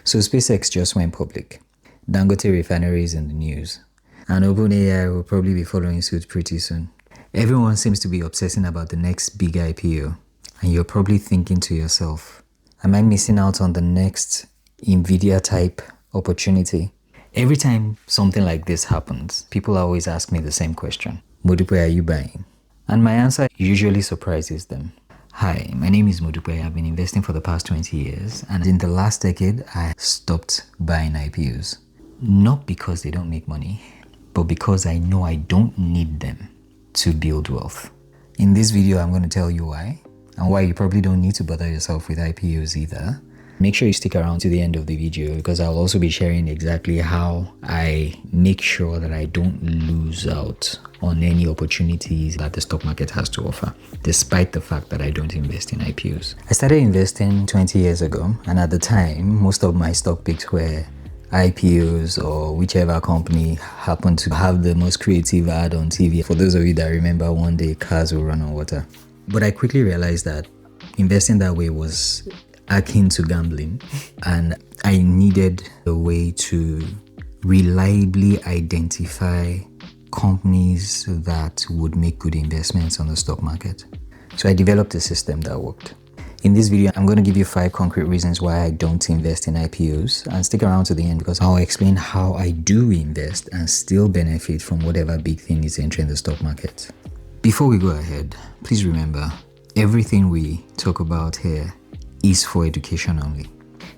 So SpaceX just went public. Dangote Refinery is in the news. And OpenAI will probably be following suit pretty soon. Everyone seems to be obsessing about the next big IPO. And you're probably thinking to yourself, am I missing out on the next Nvidia type opportunity? Every time something like this happens, people always ask me the same question. Modupe, are you buying? And my answer usually surprises them. Hi, my name is Modupe. I've been investing for the past 20 years. And in the last decade, I stopped buying IPOs. Not because they don't make money, but because I know I don't need them to build wealth. In this video, I'm going to tell you why, and why you probably don't need to bother yourself with IPOs either. Make sure you stick around to the end of the video because I'll also be sharing exactly how I make sure that I don't lose out on any opportunities that the stock market has to offer, despite the fact that I don't invest in IPOs. I started investing 20 years ago, and at the time, most of my stock picks were IPOs or whichever company happened to have the most creative ad on TV. For those of you that remember, one day cars will run on water. But I quickly realized that investing that way was akin to gambling, and I needed a way to reliably identify companies that would make good investments on the stock market. So I developed a system that worked. In this video, I'm going to give you 5 concrete reasons why I don't invest in IPOs, and stick around to the end because I'll explain how I do invest and still benefit from whatever big thing is entering the stock market. Before we go ahead, please remember, everything we talk about here is for education only.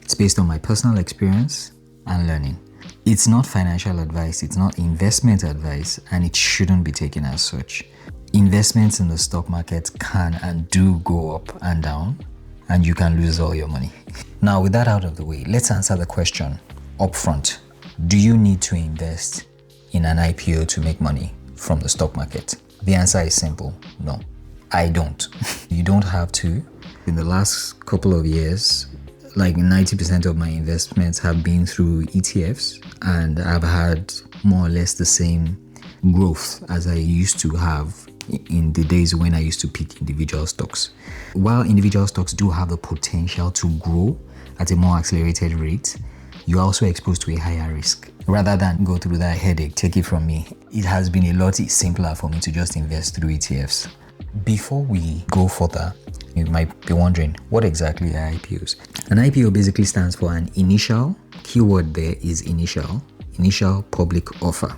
It's based on my personal experience and learning. It's not financial advice, it's not investment advice, and it shouldn't be taken as such. Investments in the stock market can and do go up and down, and you can lose all your money. Now, with that out of the way, let's answer the question up front. Do you need to invest in an IPO to make money from the stock market? The answer is simple, no. I don't. You don't have to. In the last couple of years, like 90% of my investments have been through ETFs, and I've had more or less the same growth as I used to have in the days when I used to pick individual stocks. While individual stocks do have the potential to grow at a more accelerated rate, you're also exposed to a higher risk. Rather than go through that headache, take it from me, it has been a lot simpler for me to just invest through ETFs. Before we go further, you might be wondering, what exactly are IPOs? An IPO basically stands for an initial, keyword there is initial public offer.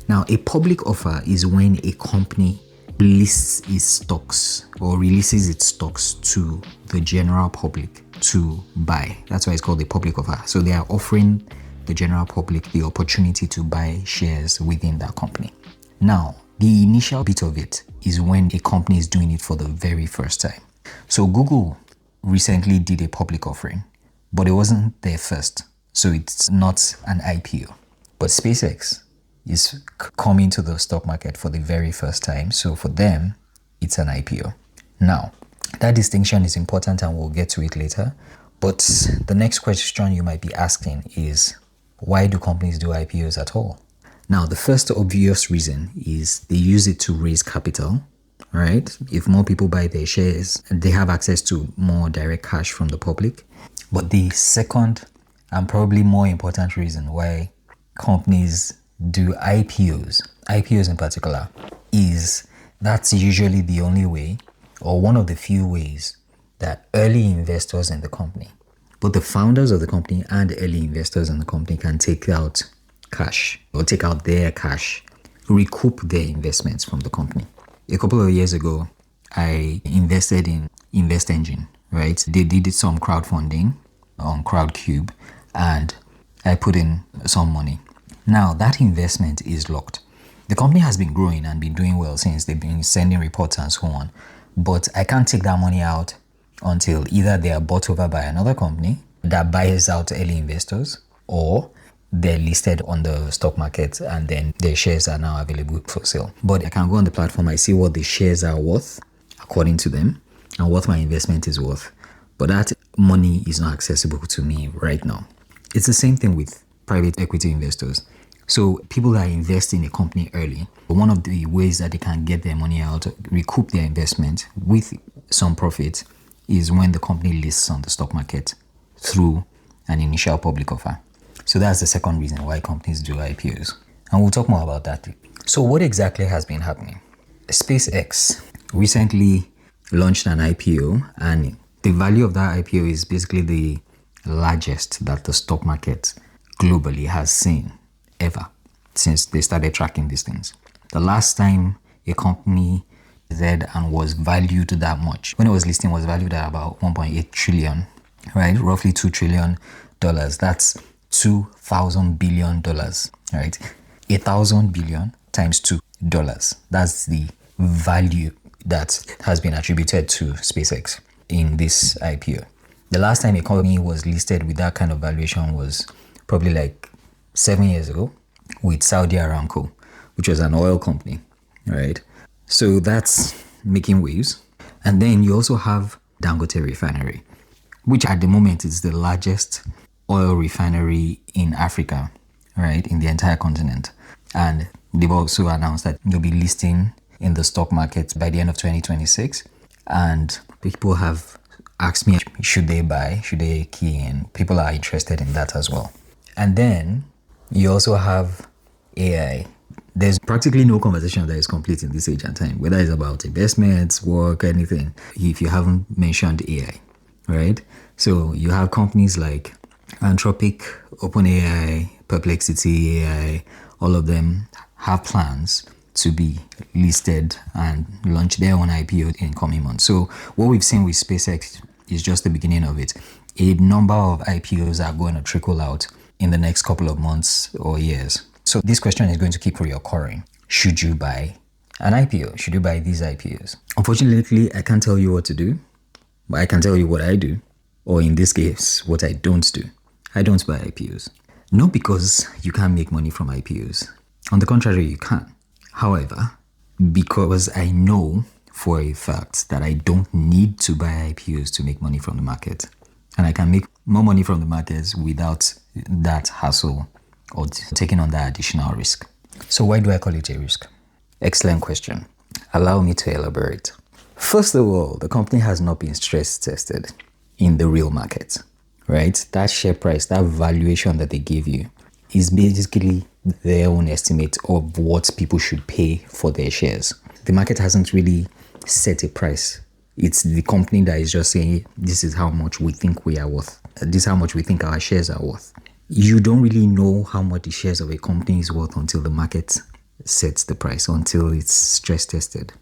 Now, a public offer is when a company lists its stocks or releases its stocks to the general public to buy. That's why it's called a public offer. So they are offering the general public the opportunity to buy shares within that company. Now, the initial bit of it is when a company is doing it for the very first time. So Google recently did a public offering, but it wasn't their first. So it's not an IPO. But SpaceX is coming to the stock market for the very first time. So for them, it's an IPO. Now, that distinction is important and we'll get to it later. But the next question you might be asking is, why do companies do IPOs at all? Now, the first obvious reason is they use it to raise capital, right? If more people buy their shares, they have access to more direct cash from the public. But the second and probably more important reason why companies do IPOs in particular, is that's usually the only way, or one of the few ways, that early investors in the company, both the founders of the company and early investors in the company, can take out cash or take out their cash, recoup their investments from the company. A couple of years ago, I invested in Invest Engine, right? They did some crowdfunding on Crowdcube, and I put in some money. Now, that investment is locked. The company has been growing and been doing well since they've been sending reports and so on. But I can't take that money out until either they are bought over by another company that buys out early investors, or they're listed on the stock market and then their shares are now available for sale. But I can go on the platform, I see what the shares are worth according to them and what my investment is worth. But that money is not accessible to me right now. It's the same thing with private equity investors. So people that invest in a company early, one of the ways that they can get their money out, recoup their investment with some profit, is when the company lists on the stock market through an initial public offer. So that's the second reason why companies do IPOs. And we'll talk more about that. So what exactly has been happening? SpaceX recently launched an IPO, and the value of that IPO is basically the largest that the stock market globally has seen ever since they started tracking these things. The last time a company said and was valued that much, when it was listing, was valued at about 1.8 trillion, right? Roughly $2 trillion. That's $2,000 billion, right? 1,000 billion times $2. That's the value that has been attributed to SpaceX in this IPO. The last time a company was listed with that kind of valuation was probably like 7 years ago with Saudi Aramco, which was an oil company, right? So that's making waves. And then you also have Dangote Refinery, which at the moment is the largest oil refinery in Africa, right, in the entire continent. And they've also announced that they'll be listing in the stock market by the end of 2026. And people have asked me, should they buy, should they key in? People are interested in that as well. And then you also have AI. There's practically no conversation that is complete in this age and time, whether it's about investments, work, anything, if you haven't mentioned AI, right? So you have companies like Anthropic, OpenAI, Perplexity AI, all of them have plans to be listed and launch their own IPO in coming months. So what we've seen with SpaceX is just the beginning of it. A number of IPOs are going to trickle out in the next couple of months or years. So this question is going to keep reoccurring. Should you buy an IPO? Should you buy these IPOs? Unfortunately, I can't tell you what to do, but I can tell you what I do, or in this case, what I don't do. I don't buy IPOs. Not because you can't make money from IPOs. On the contrary, you can. However, because I know for a fact that I don't need to buy IPOs to make money from the market. And I can make more money from the markets without that hassle or taking on that additional risk. So why do I call it a risk? Excellent question. Allow me to elaborate. First of all, the company has not been stress tested in the real market, right? That share price, that valuation that they give you is basically their own estimate of what people should pay for their shares. The market hasn't really set a price. It's the company that is just saying, this is how much we think we are worth. This is how much we think our shares are worth. You don't really know how much the shares of a company is worth until the market sets the price, until it's stress tested.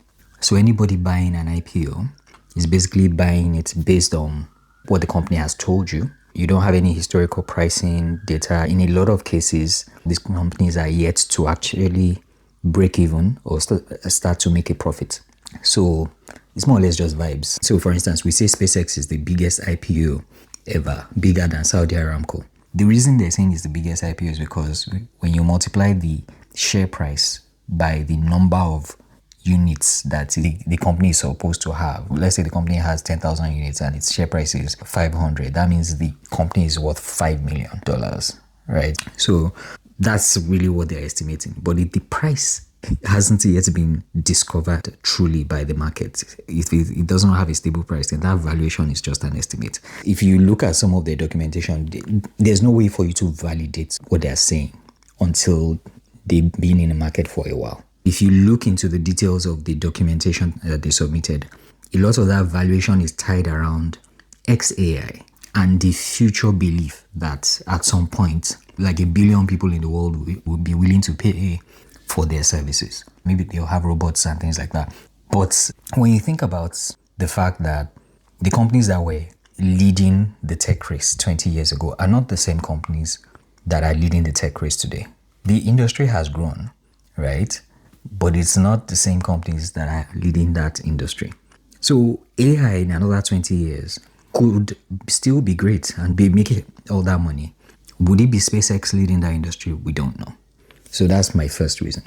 So anybody buying an IPO is basically buying it based on what the company has told you. You don't have any historical pricing data. In a lot of cases, these companies are yet to actually break even or start to make a profit. So it's more or less just vibes. So for instance, we say SpaceX is the biggest IPO ever, bigger than Saudi Aramco. The reason they're saying it's the biggest IPO is because when you multiply the share price by the number of units that the company is supposed to have. Let's say the company has 10,000 units and its share price is 500. That means the company is worth $5 million, right? So that's really what they're estimating. But the price hasn't yet been discovered truly by the market. If it doesn't have a stable price, then that valuation is just an estimate. If you look at some of their documentation, there's no way for you to validate what they're saying until they've been in the market for a while. If you look into the details of the documentation that they submitted, a lot of that valuation is tied around XAI and the future belief that at some point, like 1 billion people in the world will be willing to pay for their services. Maybe they'll have robots and things like that. But when you think about the fact that the companies that were leading the tech race 20 years ago are not the same companies that are leading the tech race today. The industry has grown, right? But it's not the same companies that are leading that industry. So AI in another 20 years could still be great and be making all that money. Would it be SpaceX leading that industry? We don't know. So that's my first reason.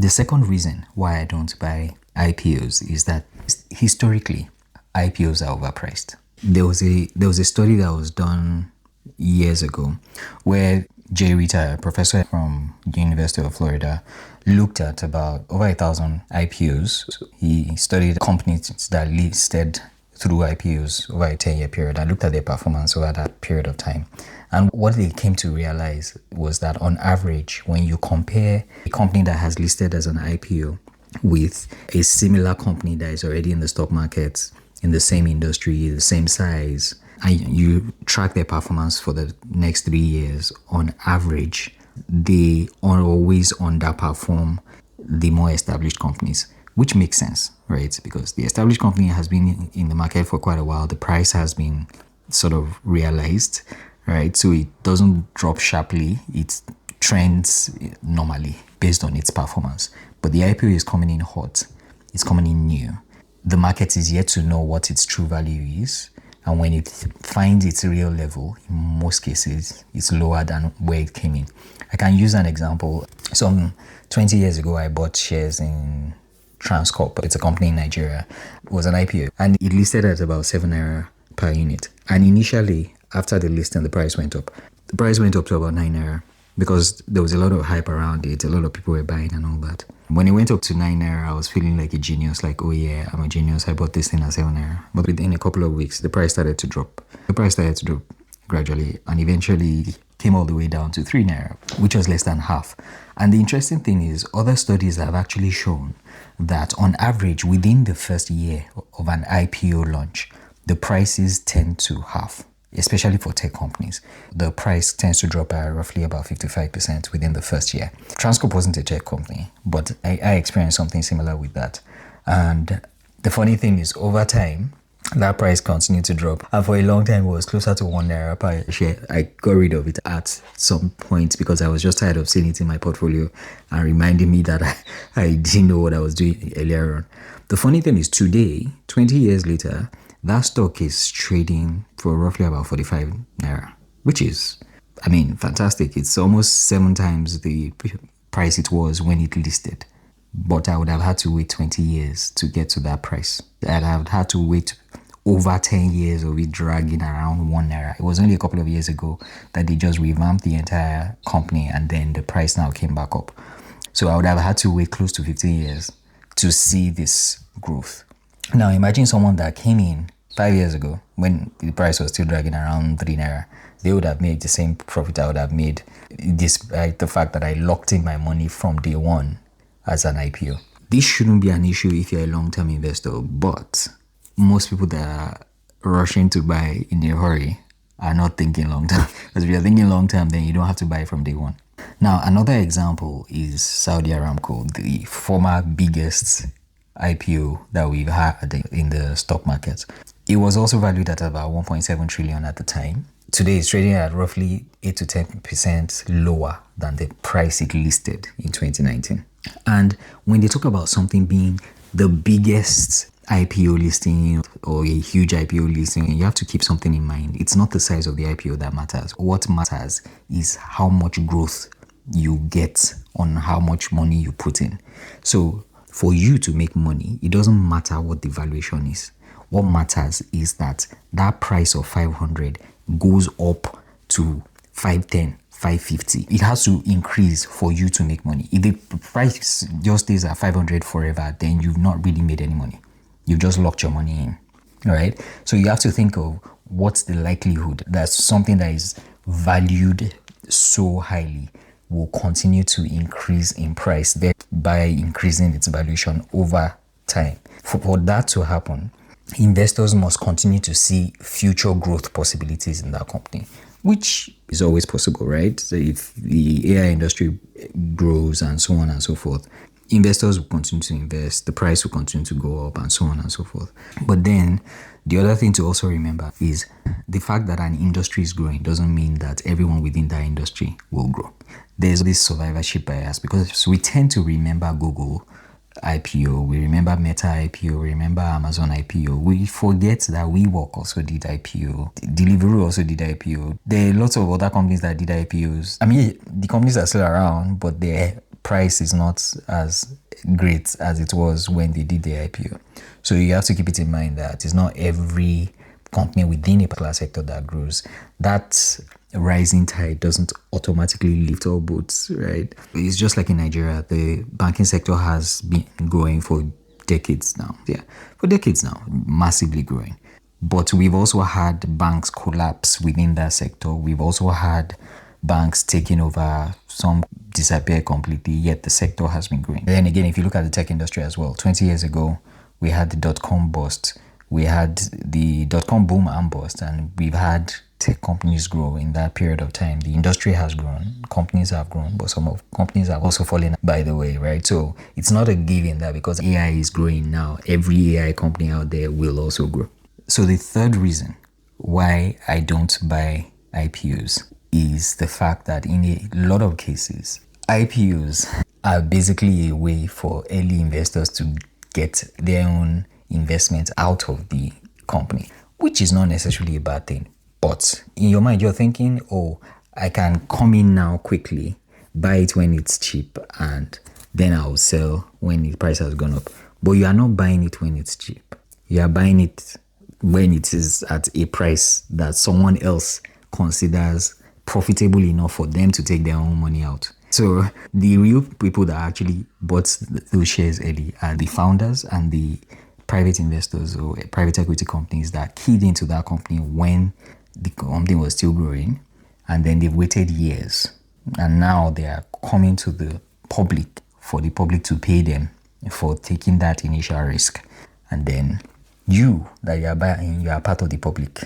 The second reason why I don't buy IPOs is that historically, IPOs are overpriced. There was a study that was done years ago where Jay Rita, a professor from the University of Florida, looked at about over 1,000 IPOs. He studied companies that listed through IPOs over a 10-year period. I looked at their performance over that period of time. And what they came to realize was that on average, when you compare a company that has listed as an IPO with a similar company that is already in the stock market, in the same industry, the same size, and you track their performance for the next 3 years, on average, they always underperform the more established companies, which makes sense, right? Because the established company has been in the market for quite a while. The price has been sort of realized, right? So it doesn't drop sharply. It trends normally based on its performance. But the IPO is coming in hot. It's coming in new. The market is yet to know what its true value is. And when it finds its real level, in most cases, it's lower than where it came in. I can use an example. Some 20 years ago, I bought shares in Transcorp. It's a company in Nigeria. It was an IPO. And it listed at about 7 naira per unit. And initially, after the listing, the price went up. The price went up to about 9 naira because there was a lot of hype around it. A lot of people were buying and all that. When it went up to 9 naira, I was feeling like a genius. Like, oh yeah, I'm a genius. I bought this thing at 7 naira. But within a couple of weeks, the price started to drop. The price started to drop gradually and eventually came all the way down to 3 naira, which was less than half. And the interesting thing is, other studies have actually shown that on average, within the first year of an IPO launch, the prices tend to halve, especially for tech companies. The price tends to drop by roughly about 55% within the first year. Transcorp wasn't a tech company, but I experienced something similar with that. And the funny thing is, over time, that price continued to drop. And for a long time, it was closer to 1 naira per share. I got rid of it at some point because I was just tired of seeing it in my portfolio and reminding me that I didn't know what I was doing earlier on. The funny thing is, today, 20 years later, that stock is trading for roughly about 45 naira, which is, fantastic. It's almost 7 times the price it was when it listed. But I would have had to wait 20 years to get to that price. I'd have had to wait over 10 years of it dragging around 1 naira. It was only a couple of years ago that they just revamped the entire company and then the price now came back up. So I would have had to wait close to 15 years to see this growth. Now imagine someone that came in 5 years ago when the price was still dragging around 3 naira. They would have made the same profit I would have made despite the fact that I locked in my money from day one as an IPO. This shouldn't be an issue if you're a long-term investor, but most people that are rushing to buy in a hurry are not thinking long-term. Because if you're thinking long-term, then you don't have to buy from day one. Now, another example is Saudi Aramco, the former biggest IPO that we've had in the stock market. It was also valued at about 1.7 trillion at the time. Today it's trading at roughly 8 to 10% lower than the price it listed in 2019. And when they talk about something being the biggest IPO listing or a huge IPO listing, you have to keep something in mind. It's not the size of the IPO that matters. What matters is how much growth you get on how much money you put in. So for you to make money, it doesn't matter what the valuation is. What matters is that that price of 500 goes up to 510, 550. It has to increase for you to make money. If the price just stays at 500 forever, then you've not really made any money. You've just locked your money in, all right? So you have to think of what's the likelihood that something that is valued so highly will continue to increase in price, thereby increasing its valuation over time. For that to happen, investors must continue to see future growth possibilities in that company, which is always possible, right? So if the AI industry grows and so on and so forth, investors will continue to invest, the price will continue to go up and so on and so forth. But then the other thing to also remember is the fact that an industry is growing doesn't mean that everyone within that industry will grow. There's this survivorship bias because we tend to remember Google IPO, we remember Meta IPO, we remember Amazon IPO. We forget that WeWork also did IPO. Deliveroo also did IPO. There are lots of other companies that did IPOs. The companies are still around, but their price is not as great as it was when they did the IPO. So you have to keep it in mind that it's not every company within a particular sector that grows. That rising tide doesn't automatically lift all boats, right? It's just like in Nigeria, the banking sector has been growing for decades now. Yeah, for decades now, massively growing. But we've also had banks collapse within that sector. We've also had banks taking over, some disappear completely, yet the sector has been growing. Then again, if you look at the tech industry as well, 20 years ago, we had the dot-com bust. We had the dot-com boom and bust, and we've had tech companies grow in that period of time. The industry has grown, companies have grown, but some of companies have also fallen by the way, right? So it's not a given that because AI is growing now, every AI company out there will also grow. So the third reason why I don't buy IPOs is the fact that in a lot of cases, IPOs are basically a way for early investors to get their own investment out of the company, which is not necessarily a bad thing. But in your mind, you're thinking, oh, I can come in now quickly, buy it when it's cheap, and then I'll sell when the price has gone up. But you are not buying it when it's cheap. You are buying it when it is at a price that someone else considers profitable enough for them to take their own money out. So the real people that actually bought those shares early are the founders and the private investors or private equity companies that keyed into that company when the company was still growing, and then they've waited years, and now they are coming to the public for the public to pay them for taking that initial risk. And then you that you are buying, you are part of the public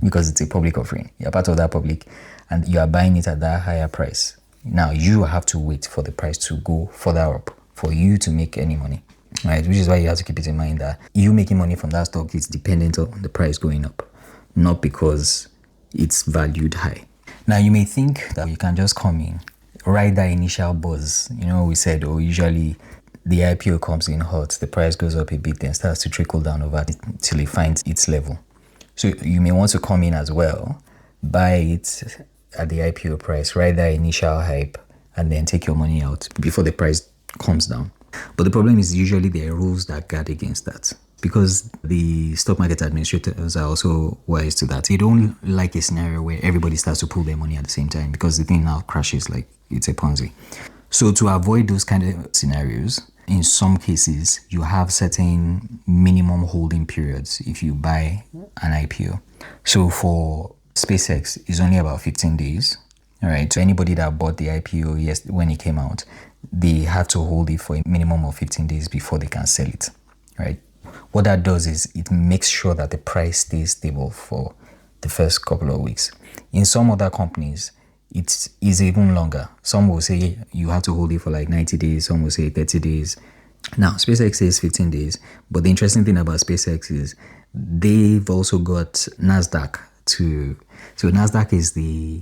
because it's a public offering. You are part of that public and you are buying it at that higher price. Now you have to wait for the price to go further up for you to make any money, right? Which is why you have to keep it in mind that you making money from that stock is dependent on the price going up, not because it's valued high. Now you may think that you can just come in, ride that initial buzz. You know, we said, oh, usually the IPO comes in hot, the price goes up a bit, then starts to trickle down over it till it finds its level. So you may want to come in as well, buy it at the IPO price, ride that initial hype, and then take your money out before the price comes down. But the problem is usually there are rules that guard against that, because the stock market administrators are also wise to that. They don't like a scenario where everybody starts to pull their money at the same time, because the thing now crashes like it's a Ponzi. So to avoid those kind of scenarios, in some cases, you have certain minimum holding periods if you buy an IPO. So for SpaceX, it's only about 15 days. All right. So anybody that bought the IPO when it came out, they have to hold it for a minimum of 15 days before they can sell it. Right. What that does is it makes sure that the price stays stable for the first couple of weeks. In some other companies, it is even longer. Some will say you have to hold it for like 90 days. Some will say 30 days. Now, SpaceX says 15 days. But the interesting thing about SpaceX is they've also got NASDAQ to... So NASDAQ is the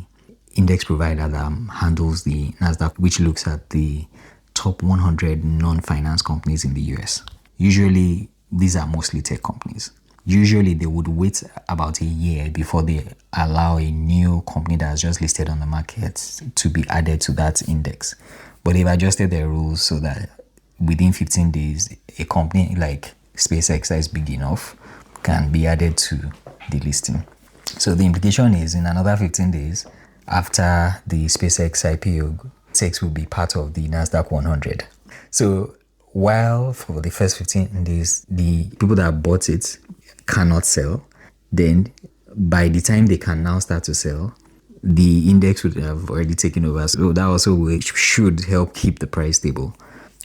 index provider that handles the NASDAQ, which looks at the top 100 non-finance companies in the US. Usually, these are mostly tech companies. Usually, they would wait about a year before they allow a new company that has just listed on the market to be added to that index. But they've adjusted their rules so that within 15 days, a company like SpaceX that is big enough can be added to the listing. So the implication is in another 15 days, after the SpaceX IPO, SpaceX will be part of the NASDAQ 100. So while for the first 15 days, the people that bought it cannot sell, then by the time they can now start to sell, the index would have already taken over. So that also should help keep the price stable.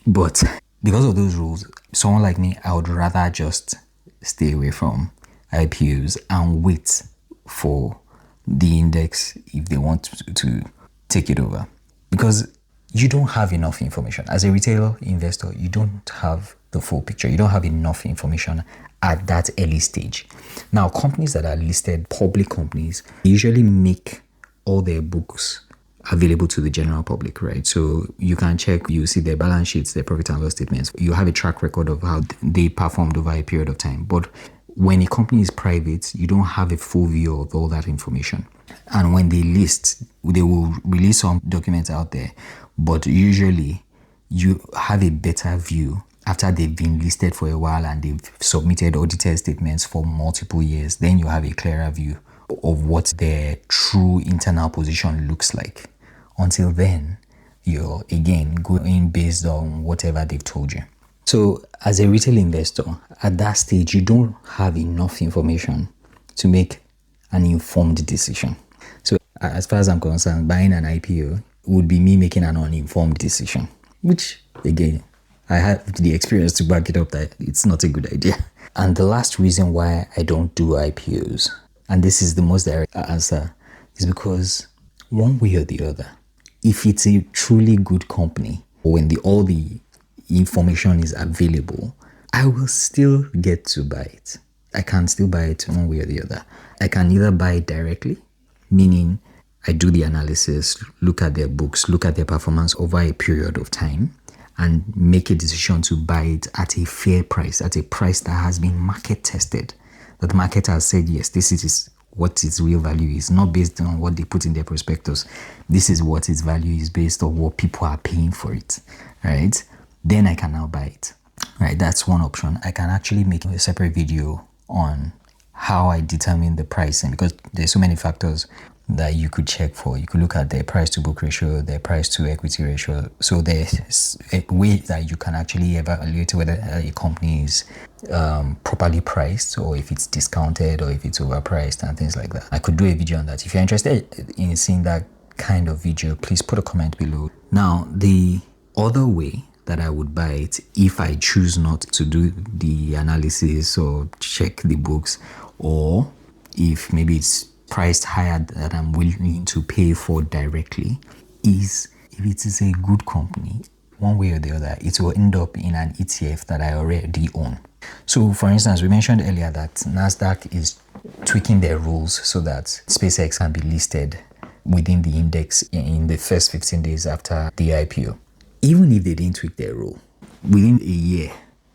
But because of those rules, someone like me, I would rather just stay away from IPOs and wait for the index if they want to take it over. Because you don't have enough information. As a retail investor, you don't have the full picture. You don't have enough information at that early stage. Now, companies that are listed, public companies, usually make all their books available to the general public, right? So you can check, you see their balance sheets, their profit and loss statements. You have a track record of how they performed over a period of time. But when a company is private, you don't have a full view of all that information. And when they list, they will release some documents out there. But usually, you have a better view after they've been listed for a while and they've submitted audited statements for multiple years. Then you have a clearer view of what their true internal position looks like. Until then, you're again going based on whatever they've told you. So as a retail investor, at that stage, you don't have enough information to make an informed decision. So as far as I'm concerned, buying an IPO would be me making an uninformed decision, which again, I have the experience to back it up that it's not a good idea. And the last reason why I don't do IPOs, and this is the most direct answer, is because one way or the other, if it's a truly good company, when all the information is available, I will still get to buy it. I can still buy it one way or the other. I can either buy it directly, meaning I do the analysis, look at their books, look at their performance over a period of time, and make a decision to buy it at a fair price, at a price that has been market tested. That the market has said, yes, this is what its real value is, not based on what they put in their prospectus. This is what its value is based on what people are paying for it, right? Then I can now buy it, right? That's one option. I can actually make a separate video on how I determine the pricing, because there's so many factors that you could check for. You could look at their price to book ratio, their price to equity ratio. So there's a way that you can actually evaluate whether a company is properly priced, or if it's discounted, or if it's overpriced, and things like that. I could do a video on that. If you're interested in seeing that kind of video, please put a comment below. Now, the other way that I would buy it, if I choose not to do the analysis or check the books, or if maybe it's priced higher than I'm willing to pay for directly, is if it is a good company, one way or the other, it will end up in an ETF that I already own. So for instance, we mentioned earlier that NASDAQ is tweaking their rules so that SpaceX can be listed within the index in the first 15 days after the IPO. Even if they didn't tweak their rule, within a year,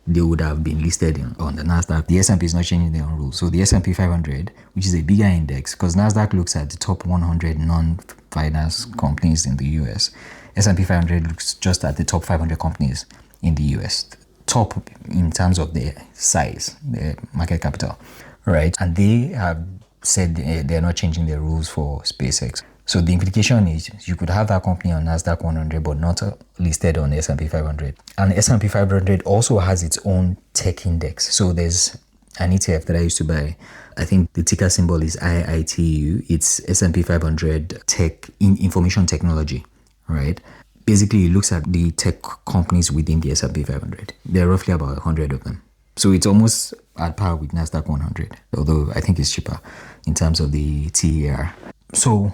they would have been listed on the NASDAQ. The S&P is not changing their own rules. So the S&P 500, which is a bigger index, because NASDAQ looks at the top 100 non-finance companies in the US. S&P 500 looks just at the top 500 companies in the US. Top in terms of their size, their market capital, right? And they have said they're not changing their rules for SpaceX. So the implication is you could have that company on NASDAQ 100 but not listed on S&P 500. And S&P 500 also has its own tech index. So there's an ETF that I used to buy. I think the ticker symbol is IITU. It's S&P 500 Tech Information Technology, right? Basically, it looks at the tech companies within the S&P 500. There are roughly about 100 of them. So it's almost at par with NASDAQ 100, although I think it's cheaper in terms of the TER. So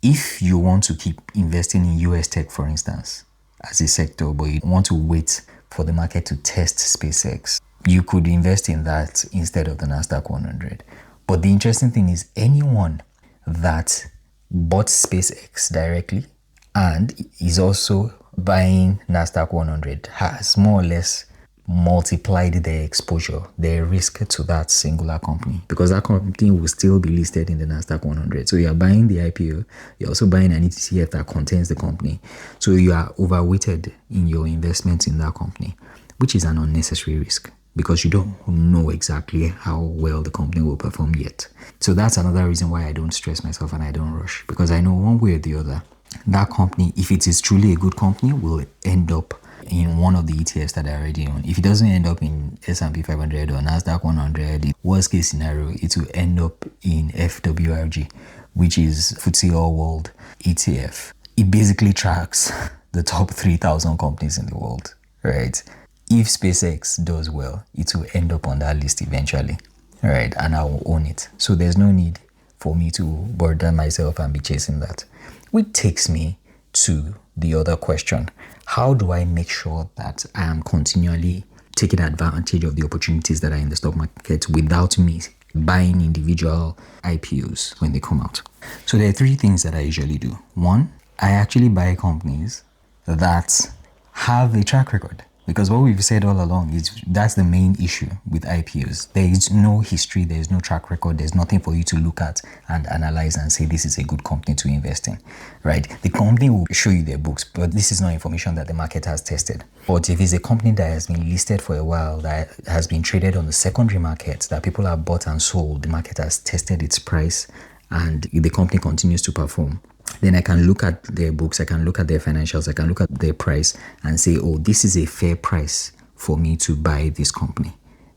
if you want to keep investing in US tech, for instance, as a sector, but you want to wait for the market to test SpaceX, you could invest in that instead of the NASDAQ 100. But the interesting thing is anyone that bought SpaceX directly and is also buying NASDAQ 100 has more or less multiplied their exposure, their risk to that singular company, because that company will still be listed in the NASDAQ 100. So you're buying the IPO, you're also buying an ETF that contains the company. So you are overweighted in your investments in that company, which is an unnecessary risk because you don't know exactly how well the company will perform yet. So that's another reason why I don't stress myself and I don't rush, because I know one way or the other, that company, if it is truly a good company, will end up in one of the ETFs that I already own. If it doesn't end up in S&P 500 or NASDAQ 100, worst case scenario, it will end up in FWRG, which is FTSE All World ETF. It basically tracks the top 3,000 companies in the world, right? If SpaceX does well, it will end up on that list eventually, right? And I will own it. So there's no need for me to burden myself and be chasing that. Which takes me to the other question. How do I make sure that I am continually taking advantage of the opportunities that are in the stock market without me buying individual IPOs when they come out? So there are three things that I usually do. One, I actually buy companies that have a track record. Because what we've said all along is that's the main issue with IPOs. There is no history, there is no track record, there's nothing for you to look at and analyze and say this is a good company to invest in, right? The company will show you their books, but this is not information that the market has tested. But if it's a company that has been listed for a while, that has been traded on the secondary market, that people have bought and sold, the market has tested its price, and the company continues to perform, then I can look at their books, I can look at their financials, I can look at their price and say, oh, this is a fair price for me to buy this company.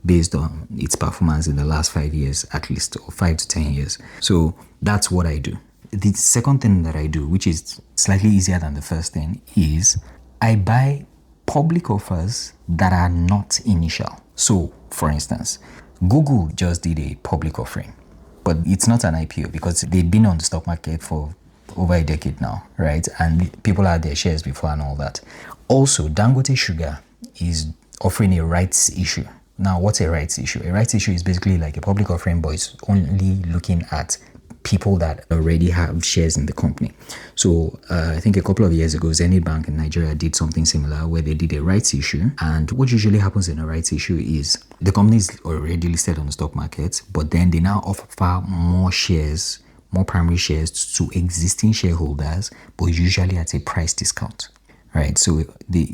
based on its performance in the last 5 years at least, or 5 to 10 years. So that's what I do. The second thing that I do, which is slightly easier than the first thing, is I buy public offers that are not initial. So, for instance, Google just did a public offering, but it's not an IPO because they've been on the stock market for over a decade now, right? And people had their shares before and all that. Also, Dangote Sugar is offering a rights issue. Now, what's a rights issue? A rights issue is basically like a public offering, but it's only looking at people that already have shares in the company. So I think a couple of years ago, Zenith Bank in Nigeria did something similar where they did a rights issue. And what usually happens in a rights issue is the company is already listed on the stock market, but then they now offer more shares, more primary shares to existing shareholders, but usually at a price discount. Right, so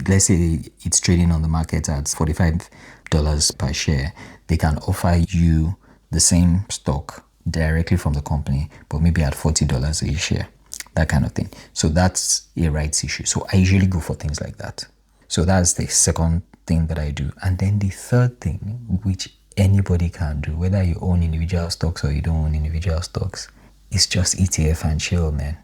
let's say it's trading on the market at $45 per share. They can offer you the same stock directly from the company, but maybe at $40 a share, that kind of thing. So that's a rights issue. So I usually go for things like that. So that's the second thing that I do. And then the third thing, which anybody can do, whether you own individual stocks or you don't own individual stocks, is just ETF and chill, man.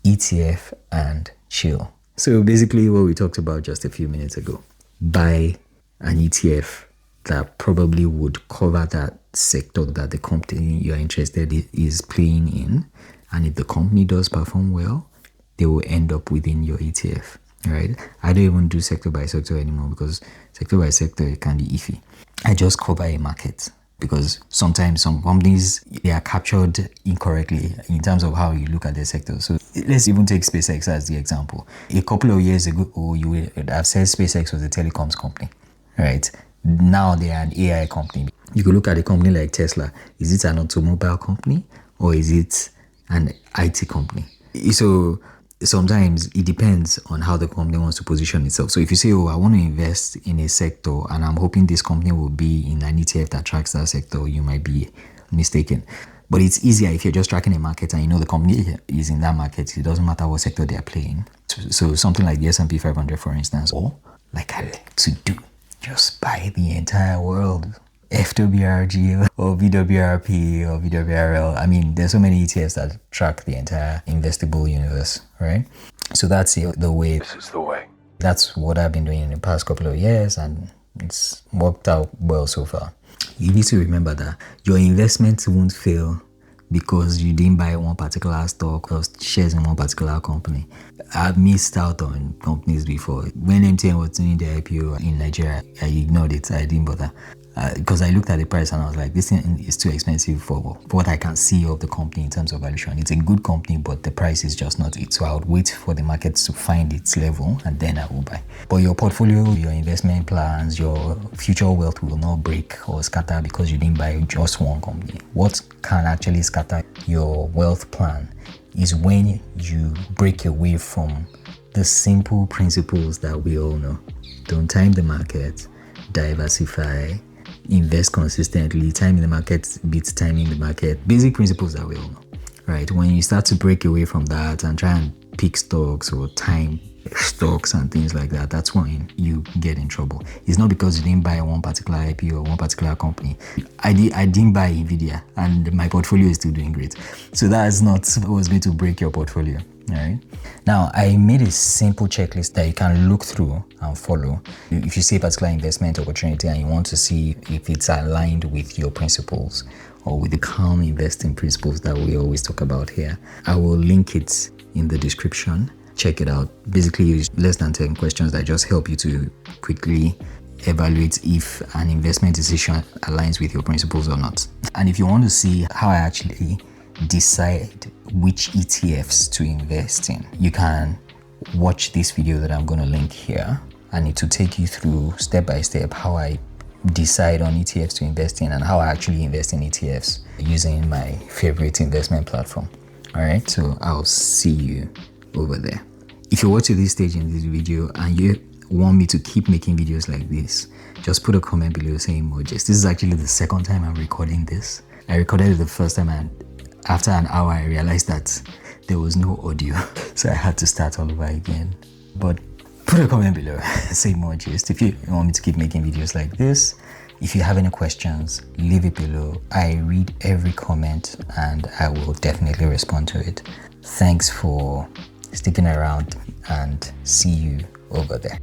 ETF and chill. So basically what we talked about just a few minutes ago, buy an ETF that probably would cover that sector that the company you're interested in is playing in. And if the company does perform well, they will end up within your ETF, right? I don't even do sector by sector anymore because sector by sector can be iffy. I just cover a market because sometimes some companies, they are captured incorrectly in terms of how you look at their sector. So let's even take SpaceX as the example. A couple of years ago, you would have said SpaceX was a telecoms company, right? Now they are an AI company. You could look at a company like Tesla. Is it an automobile company or is it an IT company? So sometimes it depends on how the company wants to position itself. So if you say, oh, I want to invest in a sector and I'm hoping this company will be in an ETF that tracks that sector, you might be mistaken. But it's easier if you're just tracking a market and you know the company is in that market. It doesn't matter what sector they're playing. So something like the S&P 500, for instance, or like I like to do, just buy the entire world. FWRG or VWRP or VWRL. I mean, there's so many ETFs that track the entire investable universe, right? So that's the way. This is the way. That's what I've been doing in the past couple of years, and it's worked out well so far. You need to remember that your investments won't fail because you didn't buy one particular stock or shares in one particular company. I've missed out on companies before. When MTN was doing the IPO in Nigeria, I ignored it. I didn't bother. Because I looked at the price and I was like, this thing is too expensive for what I can see of the company in terms of valuation. It's a good company, but the price is just not it. So I would wait for the market to find its level and then I will buy. But your portfolio, your investment plans, your future wealth will not break or scatter because you didn't buy just one company. What can actually scatter your wealth plan is when you break away from the simple principles that we all know. Don't time the market, diversify, invest consistently, time in the market beats timing the market. Basic principles that we all know, right? When you start to break away from that and try and pick stocks or time stocks and things like that, that's when you get in trouble. It's not because you didn't buy one particular IP or one particular company. I didn't buy Nvidia and my portfolio is still doing great. So that is not what was going to break your portfolio. All right. Now, I made a simple checklist that you can look through and follow. If you see a particular investment opportunity and you want to see if it's aligned with your principles or with the calm investing principles that we always talk about here, I will link it in the description. Check it out. Basically, it's less than 10 questions that just help you to quickly evaluate if an investment decision aligns with your principles or not. And if you want to see how I actually decide which ETFs to invest in, you can watch this video that I'm going to link here, and it will take you through step by step how I decide on ETFs to invest in and how I actually invest in ETFs using my favorite investment platform. All right, so I'll see you over there. If you're watching this stage in this video and you want me to keep making videos like this, just put a comment below saying emojis. This is actually the second time I'm recording this. I recorded it the first time and after an hour I realized that there was no audio, so I had to start all over again. But put a comment below, say more gist if you want me to keep making videos like this. If you have any questions, leave it below. I read every comment and I will definitely respond to it. Thanks for sticking around and see you over there.